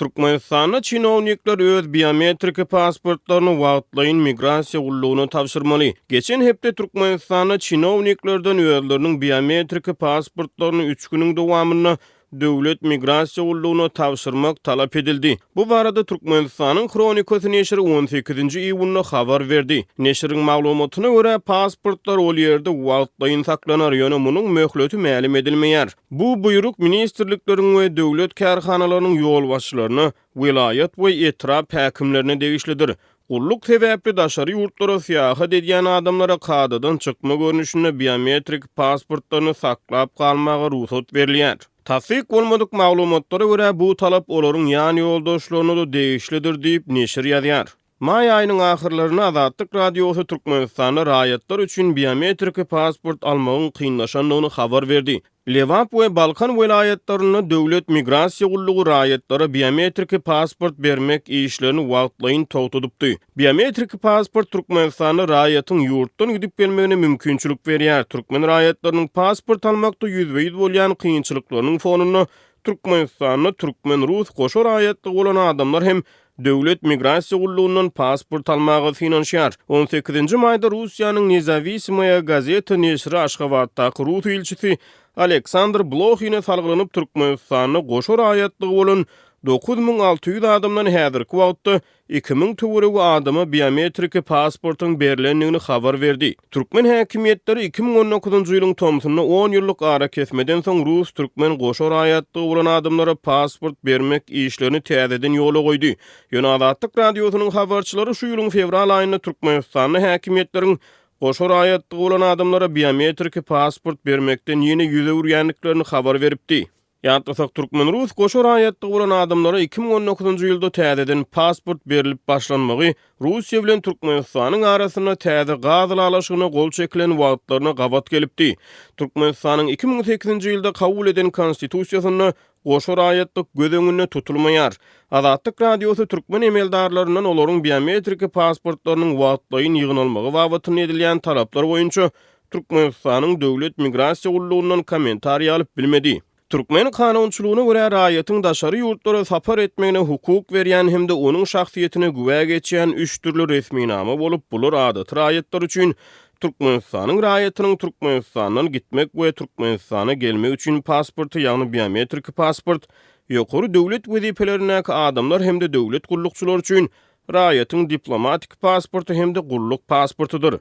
Türkmenistanda çinownikler öz biometrik pasportlaryny wagtlaýyn migrasiýa gullugyna tapşyrmaly. Geçen hepde Türkmenistanda çinowniklerden özleriniň biometrik pasportlaryny 3 güniň dowamyna döwlet migrasiýa gullugyna tapşyrmak talap edildi. Bu barada Türkmenistanyň Kronikasy neşri 18-nji iýulyna habar berdi. Neşriň maglumatyna görä pasportlar ol ýerde wagtlaýyn saklanar ýöne munyň möhleti ma'lum edilmeýär. Bu buyruk ministrlikleriň we döwlet kärhanalarynyň ýol başçylaryna, vilayet we etrap häkimlerine degişlidir. Gulluk sebäpli daşary ýurtlara syýahat edýän adamlara kadadan çykma görnüşinde biometrik pasportlaryny saklap kalmaga ruhsat berilýär. Tasdik bolmadyk maglumatlara görä bu talap olaryň ýany ýoldaşlaryna da degişlidir diýip neşir ýazýar. May aýynyň ahyrlaryna Azatlyk Radiosu Türkmenistanda raýatlar üçin biometrik pasport almagyň kynlaşanlygyny habar berdi. Lewap we Balkan welaýatlaryna döwlet migrasiýa gullugy raýatlara biometrik pasport bermek işlerini wagtlaýyn togtadypdy. Biometrik pasport Türkmenistanda raýatyň ýurtdan gidip gelmegine mümkinçilik berýär. Türkmen raýatlarynyň pasport almakda ýüzbeýiz bolýan kynçylyklarynyň fonuna Türkmenistanyň türkmen rus goşa raýatly bolan adamlar hem döwlet migrasiýa gullugyndan pasport almagy finansiýar. 18-nji maýda Russiýanyň Nezawismaya gazeta neşri Aşgabatdaky Rus ilçisi Aleksandr Blokhine salgylanyp Türkmenistanyň goşa raýatlygy bolan 9600 adamdan häzirki wagtda 2000 töweregi adama biometrik pasportyň berilendigini habar berdi. Türkmen häkimiýetleri 2019-njy ýylyň tomsyna 10 ýyllyk ara kesmeden soň Rus türkmen goşa raýatlygy bolan adamlara pasport bermek işlerini täzeden ýola goýdy. Ýöne Azatlyk Radiosynyň habarçylary şu ýylyň fevral aýynda Türkmenistanyň häkimiýetleriniň goşa raýatlygy bolan adamlara biometrik pasport bermekden ýene ýüze urýanlyklarını habar beripdi. Ýa-da türkmen rus goşa raýatlygy bolan adamlara 2019-njy ýylda täzeden pasport berilip başlanmagy Russiýa bilen Türkmenistanyň arasyna täze gazylalaşygyna gol çekilen wagtlaryna gabat gelipdi. Türkmenistanyň 2008-nji ýylda kabul eden konstitusiýasyna goşa raýatlyk göz öňünde tutulmaýar. Azatlyk Radiosu türkmen emeldarlaryndan olaryň biometrik pasportlarynyň wagtlaýyn ýygnalmagy babatyny edilýän talaplar boýunça Türkmenistanyň döwlet migrasiýa gullugyndan kommentariýa alyp bilmedi. Türkmen kanunçylygyna görä raýatyň daşary ýurtlara sapar etmegine hukuk berýän hemde onuň şahsiýetine güwä geçýän 3 türlü resminama bolup bular adat raýatlar üçin Türkmenistanyň raýatynyň Türkmenistandan gitmek we Türkmenistana gelmek üçin pasporty ýagny biometrik pasport, ýokary döwlet wezipelerine adamlar hemde döwlet gullukçylar üçin raýatyň diplomatik pasporty hemde gulluk pasportydyr.